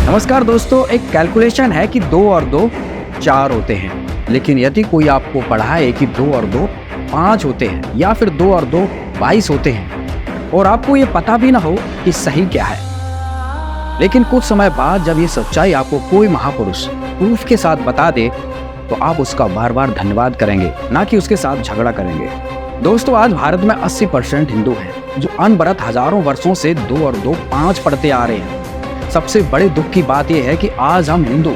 नमस्कार दोस्तों, एक कैलकुलेशन है कि 2 और 2 4 होते हैं। लेकिन यदि कोई आपको पढ़ाए कि 2 और 2 5 होते हैं या फिर 2 और 2 22 होते हैं और आपको ये पता भी ना हो कि सही क्या है, लेकिन कुछ समय बाद जब ये सच्चाई आपको कोई महापुरुष प्रूफ के साथ बता दे तो आप उसका बार बार धन्यवाद करेंगे, ना कि उसके साथ झगड़ा करेंगे। दोस्तों, आज भारत में 80% हिंदू हैं जो अनवरत हजारों वर्षों से 2 और 2 5 पढ़ते आ रहे हैं। सबसे बड़े दुख की बात यह है कि आज हम हिंदू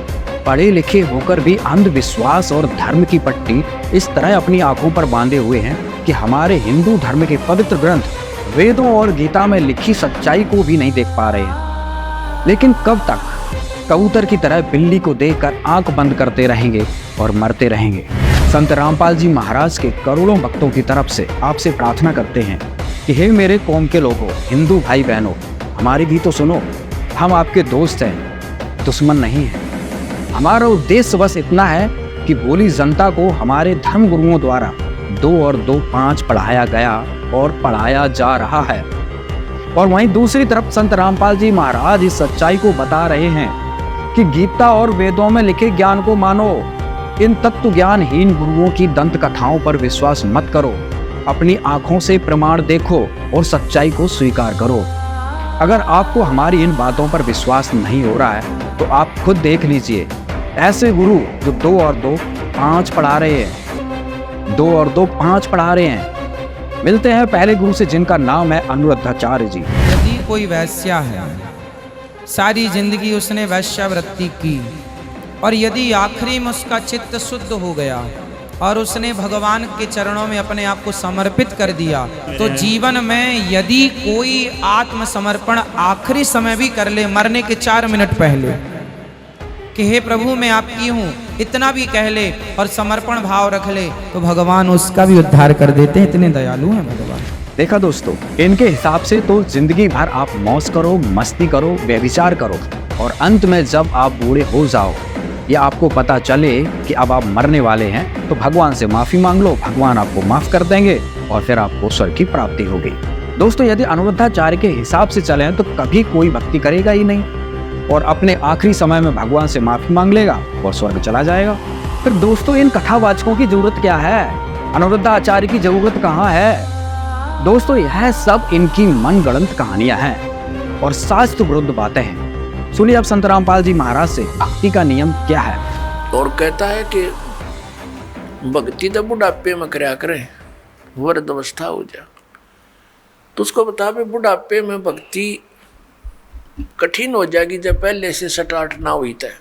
पढ़े लिखे होकर भी अंधविश्वास और धर्म की पट्टी इस तरह अपनी आंखों पर बांधे हुए हैं कि हमारे हिंदू धर्म के पवित्र ग्रंथ वेदों और गीता में लिखी सच्चाई को भी नहीं देख पा रहे हैं। लेकिन कब तक कबूतर की तरह बिल्ली को देखकर आंख बंद करते रहेंगे और मरते रहेंगे। संत रामपाल जी महाराज के करोड़ों भक्तों की तरफ से आपसे प्रार्थना करते हैं कि हे मेरे कौम के लोगों, हिंदू भाई बहनों, हमारी भी तो सुनो। हम आपके दोस्त हैं, दुश्मन नहीं हैं। हमारा उद्देश्य बस इतना है कि भोली जनता को हमारे धर्म गुरुओं द्वारा 2 और 2 5 पढ़ाया गया और पढ़ाया जा रहा है। और वहीं दूसरी तरफ संत रामपाल जी महाराज इस सच्चाई को बता रहे हैं कि गीता और वेदों में लिखे ज्ञान को मानो, इन तत्व ज्ञानहीन गुरुओं की दंत कथाओं पर विश्वास मत करो, अपनी आंखों से प्रमाण देखो और सच्चाई को स्वीकार करो। अगर आपको हमारी इन बातों पर विश्वास नहीं हो रहा है तो आप खुद देख लीजिए ऐसे गुरु जो 2 और 2 5 पढ़ा रहे हैं, 2 और 2 5 पढ़ा रहे हैं। मिलते हैं पहले गुरु से जिनका नाम है अनुरुद्धाचार्य जी। यदि कोई वैश्या है, सारी जिंदगी उसने वैश्यावृत्ति की, और यदि आखिरी में उसका चित्त शुद्ध हो गया और उसने भगवान के चरणों में अपने आप को समर्पित कर दिया, तो जीवन में यदि कोई आत्मसमर्पण आखिरी समय भी कर ले, मरने के 4 मिनट पहले, कि हे प्रभु मैं आपकी हूँ, इतना भी कह ले और समर्पण भाव रख ले, तो भगवान उसका भी उद्धार कर देते हैं। इतने दयालु हैं भगवान। देखा दोस्तों, इनके हिसाब से तो जिंदगी भर आप मौज करो, मस्ती करो, व्यभिचार करो और अंत में जब आप बूढ़े हो जाओ या आपको पता चले कि अब आप मरने वाले हैं तो भगवान से माफी मांग लो, भगवान आपको माफ कर देंगे और फिर आपको स्वर्ग की प्राप्ति होगी। दोस्तों, यदि अनुरुद्धाचार्य के हिसाब से चलें तो कभी कोई भक्ति करेगा ही नहीं और अपने आखिरी समय में भगवान से माफी मांग लेगा और स्वर्ग चला जाएगा। फिर दोस्तों, इन कथावाचकों की जरूरत क्या है? अनुरुद्धाचार्य की जरूरत कहाँ है? दोस्तों, यह सब इनकी मनगढ़ंत कहानियां हैं और शास्त्र विरुद्ध बातें हैं। सुनिए अब संत रामपाल जी महाराज से भक्ति का नियम क्या है। और कहता है कि भक्ति तो बुढ़ापे में करया करें, वृद्ध अवस्था हो जा। तो उसको बता भी बुढ़ापे में भक्ति कठिन हो जाएगी जब पहले से स्टार्ट ना हुई तय,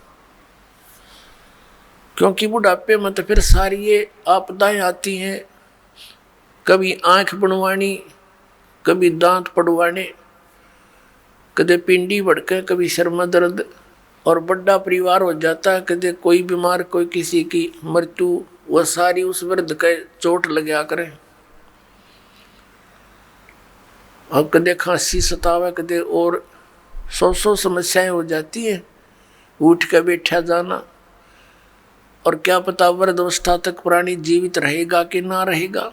क्योंकि बुढ़ापे में तो फिर सारी ये आपदाएं आती हैं, कभी आंख बनवानी, कभी दांत पड़वाने, कदे पिंडी भड़के, कभी सिर में दर्द, और बड़ा परिवार हो जाता है, कदे कोई बीमार, कोई किसी की मृत्यु, वह सारी उस वृद्ध के चोट लगा करें। अब कदे खांसी सतावे, कदे और 100 समस्याएं हो जाती हैं, उठ के बैठा जाना, और क्या पता वृद्ध अवस्था तक प्राणी जीवित रहेगा कि ना रहेगा।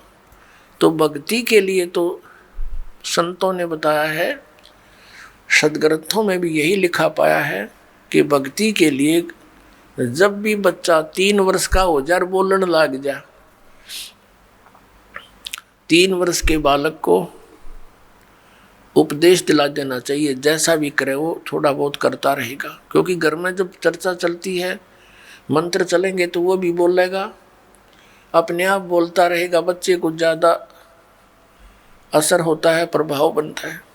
तो भक्ति के लिए तो संतों ने बताया है, सदग्रंथों में भी यही लिखा पाया है कि भक्ति के लिए जब भी बच्चा 3 वर्ष का हो जाए, बोलने लग जा, 3 वर्ष के बालक को उपदेश दिला देना चाहिए। जैसा भी करे वो थोड़ा बहुत करता रहेगा, क्योंकि घर में जब चर्चा चलती है, मंत्र चलेंगे तो वो भी बोलेगा, अपने आप बोलता रहेगा। बच्चे को ज़्यादा असर होता है, प्रभाव बनता है।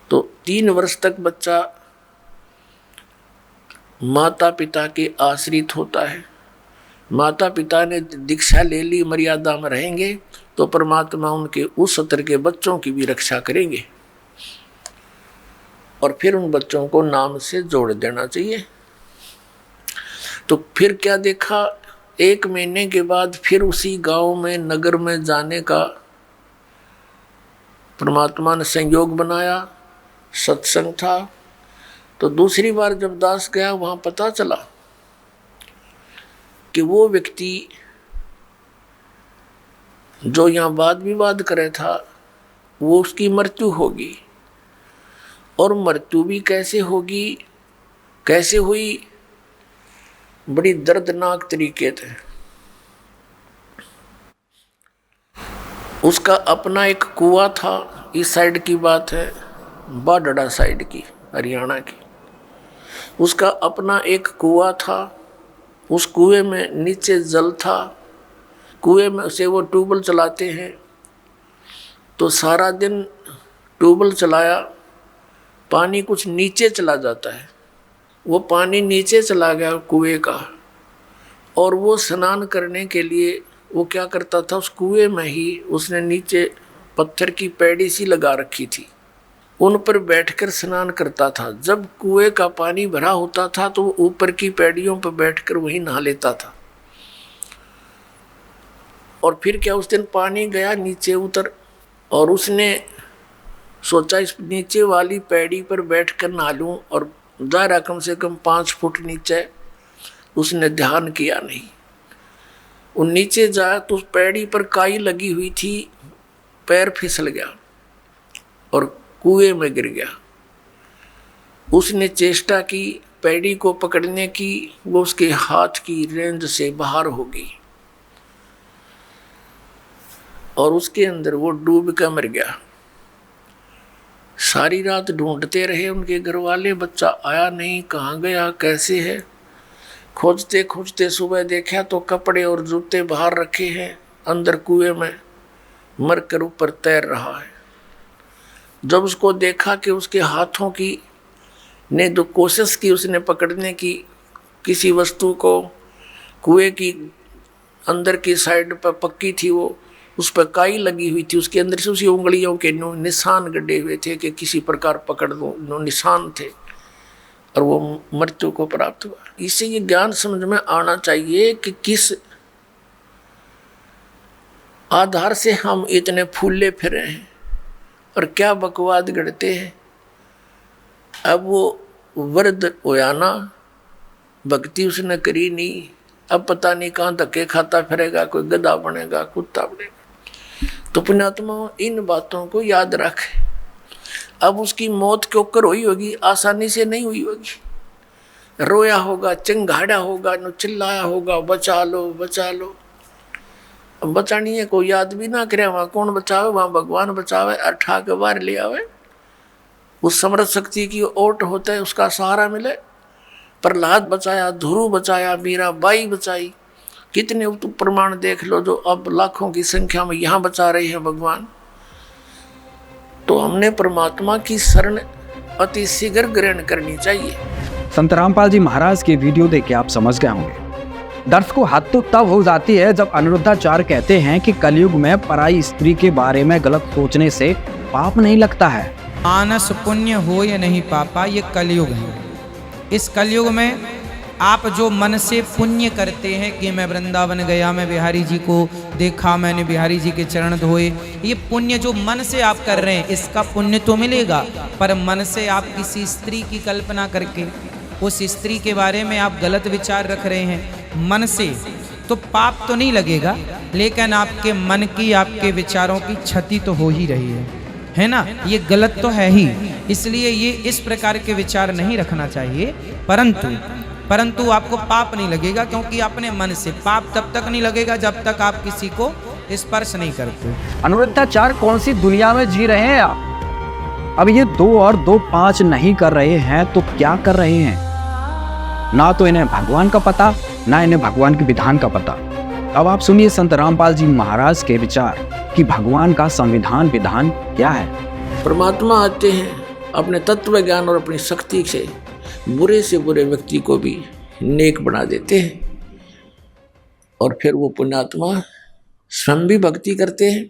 तो 3 वर्ष तक बच्चा माता पिता के आश्रित होता है। माता पिता ने दीक्षा ले ली, मर्यादा में रहेंगे तो परमात्मा उनके उस स्तर के बच्चों की भी रक्षा करेंगे, और फिर उन बच्चों को नाम से जोड़ देना चाहिए। तो फिर क्या देखा, 1 महीने के बाद फिर उसी गांव में, नगर में जाने का परमात्मा ने संयोग बनाया, सत्संग था। तो दूसरी बार जब दास गया, वहां पता चला कि वो व्यक्ति जो यहाँ वाद विवाद करे था, वो उसकी मृत्यु होगी। और मृत्यु भी कैसे होगी, कैसे हुई? बड़ी दर्दनाक तरीके थे। उसका अपना एक कुआं था, इस साइड की बात है, बाडड़ा साइड की, हरियाणा की। उसका अपना एक कुआं था, उस कुएं में नीचे जल था। कुएं में से वो ट्यूबवेल चलाते हैं, तो सारा दिन ट्यूबवेल चलाया, पानी कुछ नीचे चला जाता है। वो पानी नीचे चला गया कुएं का, और वो स्नान करने के लिए वो क्या करता था, उस कुएं में ही उसने नीचे पत्थर की पैड़ी सी लगा रखी थी, उन पर बैठकर स्नान करता था। जब कुएं का पानी भरा होता था तो वो ऊपर की पैड़ियों पर बैठकर वहीं नहा लेता था। और फिर क्या, उस दिन पानी गया नीचे उतर, और उसने सोचा इस नीचे वाली पैड़ी पर बैठकर नहा लूं, और दायरा कम से कम 5 फुट नीचे। उसने ध्यान किया नहीं, वो नीचे जाया तो उस पैड़ी पर काई लगी हुई थी, पैर फिसल गया और कुएं में गिर गया। उसने चेष्टा की पैड़ी को पकड़ने की, वो उसके हाथ की रेंज से बाहर हो गई और उसके अंदर वो डूब कर मर गया। सारी रात ढूंढते रहे उनके घर वाले, बच्चा आया नहीं, कहाँ गया, कैसे है। खोजते खोजते सुबह देखा तो कपड़े और जूते बाहर रखे हैं, अंदर कुएं में मरकर ऊपर तैर रहा है। जब उसको देखा कि उसके हाथों की ने जो कोशिश की उसने पकड़ने की किसी वस्तु को, कुएं की अंदर की साइड पर पक्की थी वो, उस पर काई लगी हुई थी, उसके अंदर से उसी उंगलियों के निशान गड्ढे हुए थे कि किसी प्रकार पकड़ लो, निशान थे, और वो मृत्यु को प्राप्त हुआ। इससे ये ज्ञान समझ में आना चाहिए कि किस आधार से हम इतने फूले फिरे हैं और क्या बकवाद गढ़ते हैं। अब वो वृद्ध होया ना, भक्ति उसने करी नहीं, अब पता नहीं कहाँ धक्के खाता फिरेगा, कोई गधा बनेगा, कुत्ता बनेगा। तो पुण्यात्मा इन बातों को याद रखे। अब उसकी मौत के ऊपर हुई होगी, आसानी से नहीं हुई होगी। रोया होगा, चिंगाड़ा होगा, चिल्लाया होगा, बचा लो बचा लो। अब बचानी है, कोई याद भी ना करे, वहाँ कौन बचावे, वहाँ भगवान बचावे, अठा के बाहर ले आवे। उस समर्थ शक्ति की ओट होता है, उसका सहारा मिले। प्रहलाद बचाया, ध्रुव बचाया, मीराबाई बचाई, कितने प्रमाण देख लो जो अब लाखों की संख्या में यहाँ बचा रहे हैं भगवान। तो हमने परमात्मा की शरण अति शीघ्र ग्रहण करनी चाहिए। संत रामपाल जी महाराज की वीडियो देख के आप समझ गए होंगे। दर्द को हद तो तब हो जाती है जब अनिरुद्धाचार्य कहते हैं कि कलयुग में पराई स्त्री के बारे में गलत सोचने से पाप नहीं लगता है। मानस पुण्य हो या नहीं पापा, ये कलयुग है। इस कलयुग में आप जो मन से पुण्य करते हैं कि मैं वृंदावन गया, मैं बिहारी जी को देखा, मैंने बिहारी जी के चरण धोए, ये पुण्य जो मन से आप कर रहे हैं, इसका पुण्य तो मिलेगा। पर मन से आप किसी स्त्री की कल्पना करके उस स्त्री के बारे में आप गलत विचार रख रहे हैं मन से, तो पाप तो नहीं लगेगा, लेकिन आपके मन की, आपके विचारों की क्षति तो हो ही रही है ना। ये गलत तो है ही, इसलिए ये इस प्रकार के विचार नहीं रखना चाहिए। परंतु आपको पाप नहीं लगेगा, क्योंकि अपने मन से। पाप तब तक नहीं लगेगा जब तक आप किसी को स्पर्श नहीं करते। अनिरुद्धाचार्य कौन सी दुनिया में जी रहे हैं आप? अब ये 2 और 2 5 नहीं कर रहे हैं तो क्या कर रहे हैं? ना तो इन्हें भगवान का पता, ना इन्हें भगवान के विधान का पता। अब आप सुनिए संत रामपाल जी महाराज के विचार कि भगवान का संविधान विधान क्या है। परमात्मा आते हैं अपने तत्व ज्ञान और अपनी शक्ति से बुरे व्यक्ति को भी नेक बना देते हैं, और फिर वो पुण्यात्मा स्वयं भी भक्ति करते हैं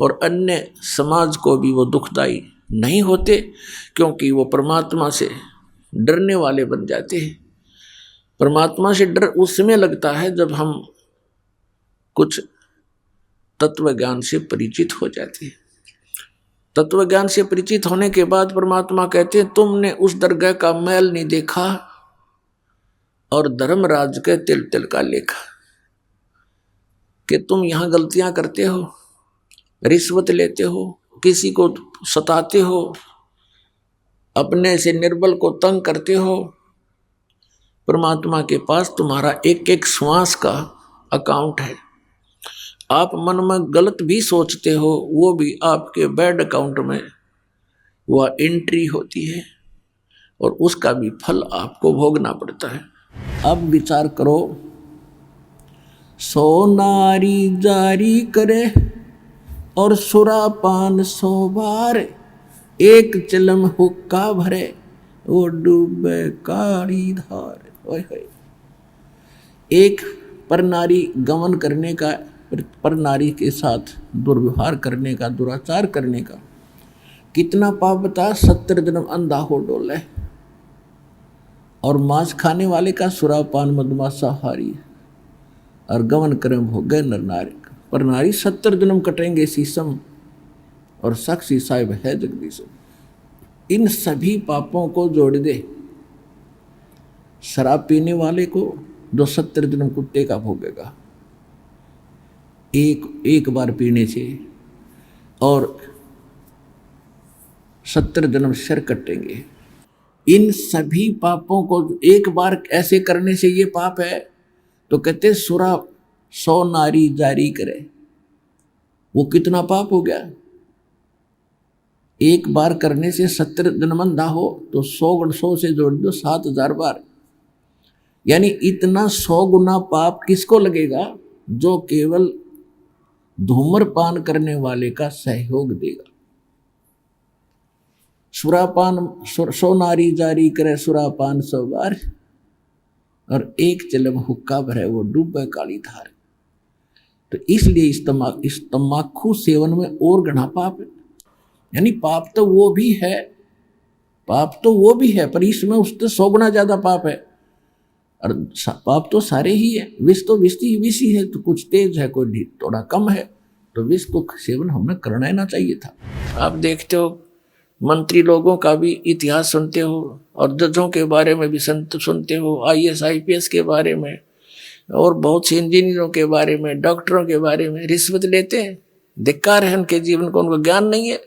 और अन्य समाज को भी वो दुखदाई नहीं होते, क्योंकि वो परमात्मा से डरने वाले बन जाते हैं। परमात्मा से डर उस समय लगता है जब हम कुछ तत्व ज्ञान से परिचित हो जाते हैं। तत्व ज्ञान से परिचित होने के बाद परमात्मा कहते हैं, तुमने उस दरगाह का मैल नहीं देखा और धर्मराज के तिल तिल का लेखा, कि तुम यहां गलतियां करते हो, रिश्वत लेते हो, किसी को सताते हो, अपने से निर्बल को तंग करते हो, परमात्मा के पास तुम्हारा एक एक श्वास का अकाउंट है। आप मन में गलत भी सोचते हो, वो भी आपके बैड अकाउंट में वह एंट्री होती है और उसका भी फल आपको भोगना पड़ता है। अब विचार करो, सो नारी जारी करे और सुरापान 100 बार, एक चिलम हुक्का भरे वो डूबे काली धार। ओए होए, एक पर नारी गमन करने का, पर नारी के साथ दुर्व्यवहार करने का, दुराचार करने का कितना पाप बता। 70 जन्म अंधा हो डोले। और मांस खाने वाले का सुरापान मधुमांसाहारी और गमन करे भोगे नर नारी। पर नारी 70 जन्म कटेंगे शीशम और साक्षी साहिब है जगदीशम। इन सभी पापों को जोड़ दे। शराब पीने वाले को जो 70 जन्म कुत्ते का भोगेगा एक बार पीने से, और 70 जन्म सिर कटेंगे। इन सभी पापों को एक बार ऐसे करने से ये पाप है, तो कहते सुरा 100 नारी जारी करे, वो कितना पाप हो गया। एक बार करने से 70 जन्म अंधा हो तो 100 से जोड़ दो 7000 बार, यानी इतना 100 गुना पाप किसको लगेगा, जो केवल धूम्रपान करने वाले का सहयोग देगा। सुरापान 100 नारी जारी करे सुरापान 100 बार, और एक चिलम हुक्का भरे वो डूबे काली धार। तो इसलिए इस तम्बाकू सेवन में और घना पाप है। यानी पाप तो वो भी है, पर इसमें उससे 100 गुना ज्यादा पाप है। और पाप तो सारे ही है, विष तो विष ही है, तो कुछ तेज है कोई थोड़ा कम है, तो विष को सेवन हमने करना ही ना चाहिए था। आप देखते हो मंत्री लोगों का भी इतिहास सुनते हो, और जजों के बारे में भी सुनते हो, IAS IPS के बारे में, और बहुत से इंजीनियरों के बारे में, डॉक्टरों के बारे में रिश्वत लेते हैं। धिक्कार है उनके जीवन को, उनको ज्ञान नहीं है,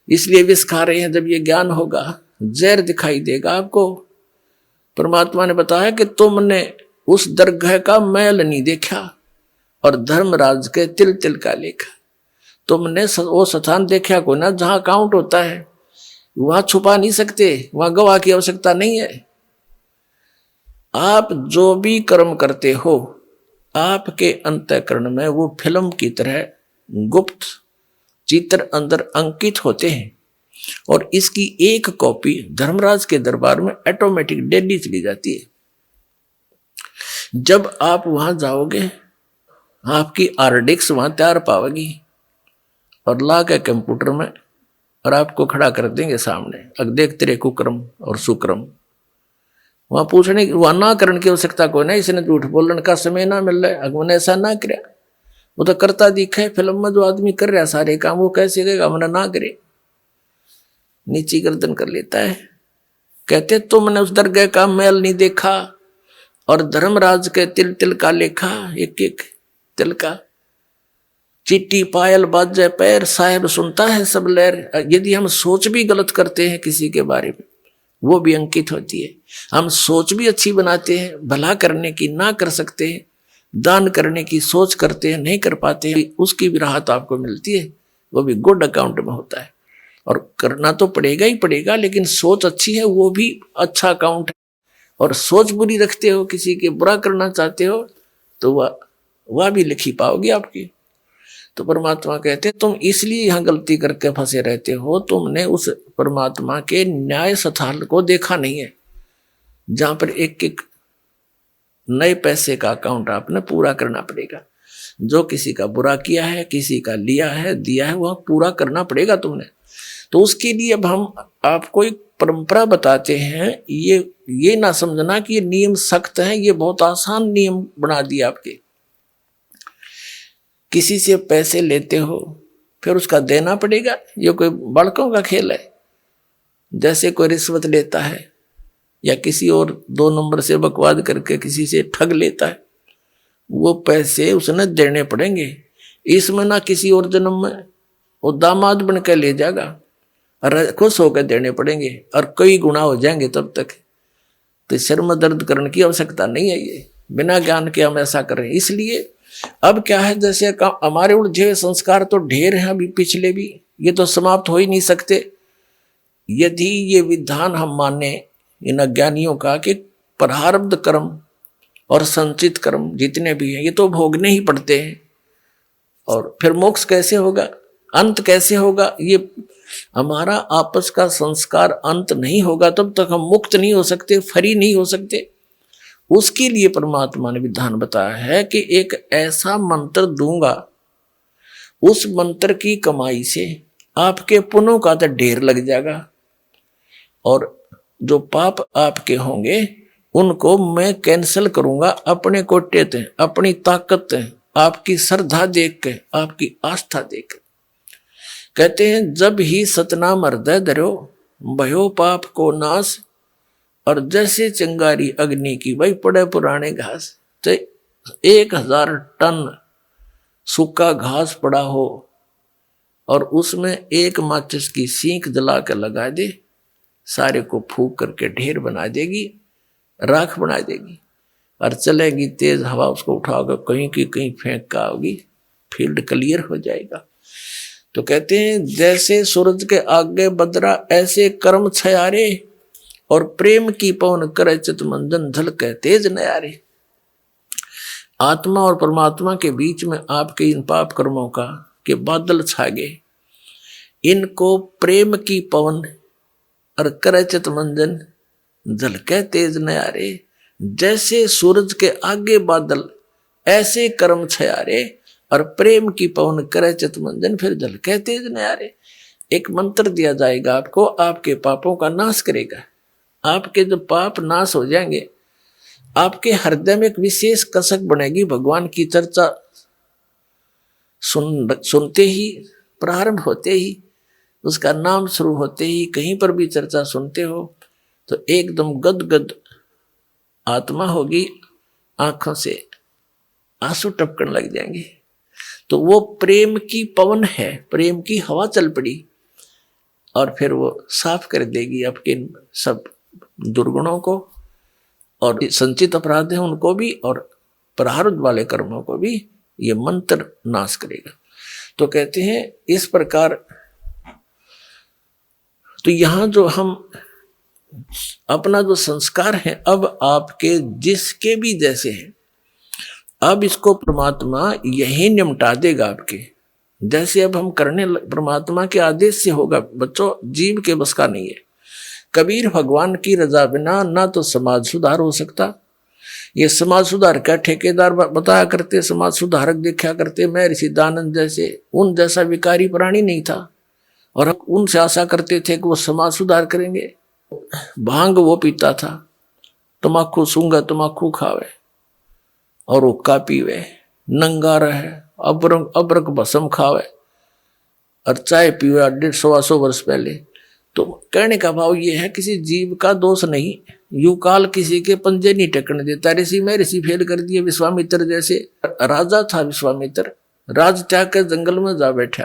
इसलिए विष खा रहे हैं। जब ये ज्ञान होगा जहर दिखाई देगा आपको। परमात्मा ने बताया कि तुमने उस दरगाह का मैल नहीं देखा और धर्मराज के तिल तिल का लेखा। तुमने वो स्थान देखा को ना जहां काउंट होता है, वहां छुपा नहीं सकते, वहां गवाह की आवश्यकता नहीं है। आप जो भी कर्म करते हो, आपके अंतःकरण में वो फिल्म की तरह गुप्त चित्र अंदर अंकित होते हैं, और इसकी एक कॉपी धर्मराज के दरबार में ऑटोमेटिक डेली चली जाती है। जब आप वहां जाओगे, आपकी RDX वहां तैयार पाओगी, और ला के कंप्यूटर में और आपको खड़ा कर देंगे सामने, अब देख तेरे कुक्रम और सुक्रम। वहां पूछने की, वहां ना करने की आवश्यकता कोई नहीं, इसने झूठ बोलने का समय ना मिल रहा है, हमने ऐसा ना किया। वो तो करता दिखा है फिल्म में, जो आदमी कर रहा है सारे काम, वो कैसे कहेगा हमने ना करे, नीची गर्दन कर लेता है। कहते तुमने उस दरगाह का मैल नहीं देखा और धर्मराज के तिल तिल का लेखा, एक एक तिल का। चिट्टी पायल बाजे पैर, साहिब सुनता है सब लहर। यदि हम सोच भी गलत करते हैं किसी के बारे में, वो भी अंकित होती है। हम सोच भी अच्छी बनाते हैं, भला करने की ना कर सकते हैं, दान करने की सोच करते हैं, नहीं कर पाते हैं, उसकी भी राहत आपको मिलती है, वो भी गुड अकाउंट में होता है। और करना तो पड़ेगा ही पड़ेगा, लेकिन सोच अच्छी है वो भी अच्छा अकाउंट है। और सोच बुरी रखते हो, किसी के बुरा करना चाहते हो, तो वह भी लिखी पाओगे आपकी। तो परमात्मा कहते तुम इसलिए यहाँ गलती करके फंसे रहते हो, तुमने उस परमात्मा के न्याय स्थल को देखा नहीं है, जहां पर एक एक नए पैसे का अकाउंट आपने पूरा करना पड़ेगा। जो किसी का बुरा किया है, किसी का लिया है, दिया है, वह पूरा करना पड़ेगा तुमने। तो उसके लिए अब हम आपको एक परंपरा बताते हैं। ये ना समझना कि ये नियम सख्त हैं, ये बहुत आसान नियम बना दिया आपके। किसी से पैसे लेते हो फिर उसका देना पड़ेगा, ये कोई बड़कों का खेल है। जैसे कोई रिश्वत लेता है या किसी और 2 नंबर से बकवाद करके किसी से ठग लेता है, वो पैसे उसने देने पड़ेंगे। इसमें ना किसी और जन्म में वो दामाद बन के ले जाएगा और खुश होकर देने पड़ेंगे, और कई गुना हो जाएंगे तब तक। तो सिर में दर्द करने की आवश्यकता नहीं है, ये बिना ज्ञान के हम ऐसा कर रहे हैं। इसलिए अब क्या है, जैसे हमारे उलझे हुए संस्कार तो ढेर हैं अभी पिछले भी, ये तो समाप्त हो ही नहीं सकते। यदि ये विधान हम माने इन अज्ञानियों का कि प्रारब्ध कर्म और संचित कर्म जितने भी हैं ये तो भोगने ही पड़ते हैं, और फिर मोक्ष कैसे होगा, अंत कैसे होगा, ये हमारा आपस का संस्कार अंत नहीं होगा तब तक हम मुक्त नहीं हो सकते, फ्री नहीं हो सकते। उसके लिए परमात्मा ने विधान बताया है कि एक ऐसा मंत्र दूंगा, उस मंत्र की कमाई से आपके पुण्यों का तो ढेर लग जाएगा, और जो पाप आपके होंगे उनको मैं कैंसिल करूंगा अपने कोटे ते, अपनी ताकत ते, आपकी श्रद्धा देख के, आपकी आस्था देख के। कहते हैं जब ही सतनाम हृदय धरो भयो पाप को नाश, और जैसे चिंगारी अग्नि की भाई पड़े पुराने घास, तो 1000 टन सूखा घास पड़ा हो और उसमें एक माचिस की सीख जला कर लगा दे, सारे को फूंक करके ढेर बना देगी, राख बना देगी, और चलेगी तेज हवा उसको उठाकर कहीं की कहीं फेंक का होगी, फील्ड क्लियर हो जाएगा। तो कहते हैं जैसे सूरज के आगे बदरा ऐसे कर्म छयारे, और प्रेम की पवन करे चित मंजन झलके तेज नयारे। आत्मा और परमात्मा के बीच में आपके इन पाप कर्मों का के बादल छा गए, इनको प्रेम की पवन और करे चित मंजन झलके तेज नयारे। जैसे सूरज के आगे बादल ऐसे कर्म छयारे, और प्रेम की पवन करे चित मंजन फिर झलके तेज नयारे। एक मंत्र दिया जाएगा आपको, आपके पापों का नाश करेगा। आपके जो पाप नाश हो जाएंगे, आपके हृदय में एक विशेष कसक बनेगी। भगवान की चर्चा सुनते ही, प्रारंभ होते ही, उसका नाम शुरू होते ही, कहीं पर भी चर्चा सुनते हो तो एकदम गदगद आत्मा होगी, आंखों से आंसू टपकने लग जाएंगे। तो वो प्रेम की पवन है, प्रेम की हवा चल पड़ी, और फिर वो साफ कर देगी आपके सब दुर्गुणों को, और संचित अपराध है उनको भी, और प्रारब्ध वाले कर्मों को भी ये मंत्र नाश करेगा। तो कहते हैं इस प्रकार, तो यहां जो हम अपना जो संस्कार है अब आपके जिसके भी जैसे हैं, अब इसको परमात्मा यही निमटा देगा आपके। जैसे अब हम करने परमात्मा के आदेश से होगा बच्चों, जीव के बस का नहीं है। कबीर भगवान की रजा बिना ना तो समाज सुधार हो सकता। ये समाज सुधार का ठेकेदार बताया करते, समाज सुधारक देखा करते, मैं ऋषि दानंद जैसे, उन जैसा विकारी प्राणी नहीं था, और हम उनसे आशा करते थे कि वो समाज सुधार करेंगे। भांग वो पीता था, तमाकू सूंगा तमाकू खावे और हुक्का पीवे, नंगा रहे, अबरक भस्म खावे और चाय पीवे 150-125 वर्ष पहले। तो कहने का भाव ये है किसी जीव का दोष नहीं, यू काल किसी के पंजे नहीं टेकने देता। ऋषि में ऋषि फेल कर दिए। विश्वामित्र जैसे राजा था, विश्वामित्र राज त्याग कर जंगल में जा बैठा,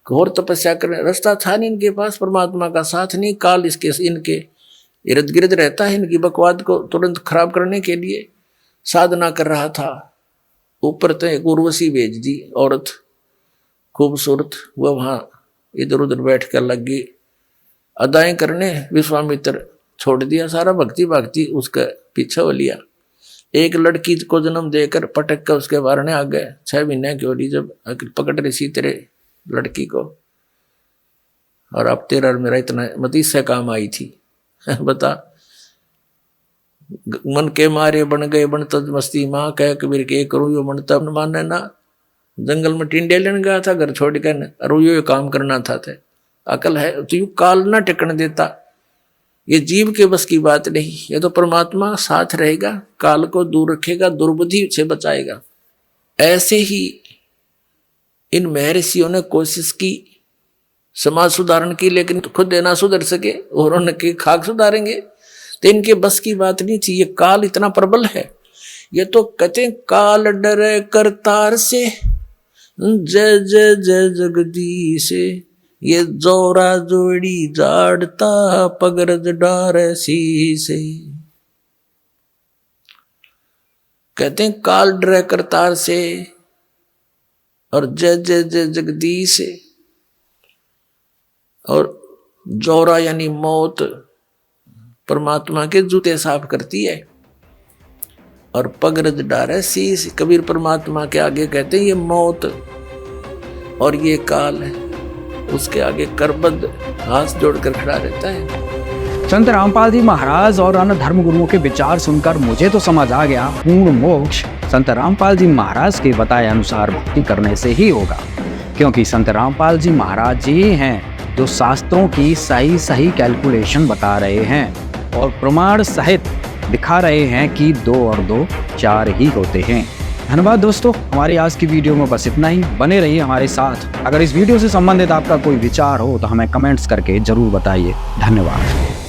घोर तपस्या करने, रास्ता था नहीं इनके पास, परमात्मा का साथ नहीं, काल इनके इर्द गिर्द रहता है, इनकी बकवाद को तुरंत खराब करने के लिए साधना कर रहा था। ऊपर तो एक उर्वशी भेज दी औरत खूबसूरत, वह वहां इधर उधर बैठ कर लग गई अदाएं करने। विश्वामित्र छोड़ दिया सारा, भक्ति उसका पीछे हो लिया। एक लड़की को जन्म देकर पटक कर उसके बारने आ गए। 6 महीने की हो रही जब पकड़ रही सी तेरे लड़की को, और अब तेरा और मेरा इतना मत इससे काम आई थी। बता, मन के मारे बन गए बन तज मस्ती माँ, कह कबीर के करूँ यो मन तब माने ना। जंगल में टिंडे लेने गया था घर छोड़ कर, और यो काम करना था। अकल है तो यू काल ना टिकने देता। ये जीव के बस की बात नहीं, ये तो परमात्मा साथ रहेगा, काल को दूर रखेगा, दुर्बुद्धि से बचाएगा। ऐसे ही इन महर्षियों ने कोशिश की समाज सुधारण की, लेकिन खुद ना सुधर सके और उनके खाक सुधारेंगे तो इनके बस की बात नहीं थी। ये काल इतना प्रबल है। ये तो कहते हैं काल डरे करतार से, जय जय जय जगदीश, ये जोरा जोड़ी जाड़ता पगरज डार सी से। कहते हैं काल डरे करतार से और जय जय जय जगदीश से, और जोरा यानी मौत परमात्मा के जूते साफ करती है, और पगरज डारे शीश, कबीर परमात्मा के आगे कहते हैं ये मौत और ये काल है, उसके आगे करबद्ध हाथ जोड़कर खड़ा रहता है। संत रामपाल जी महाराज और अन्य धर्म गुरुओं के विचार सुनकर मुझे तो समझ आ गया, पूर्ण मोक्ष संत रामपाल जी महाराज के बताए अनुसार भक्ति करने से ही होगा, क्योंकि संत रामपाल जी महाराज जी हैं जो शास्त्रों की सही सही कैलकुलेशन बता रहे हैं और प्रमाण सहित दिखा रहे हैं कि 2 और 2 4 ही होते हैं। धन्यवाद दोस्तों, हमारी आज की वीडियो में बस इतना ही। बने रहिए हमारे साथ। अगर इस वीडियो से संबंधित आपका कोई विचार हो तो हमें कमेंट्स करके जरूर बताइए। धन्यवाद।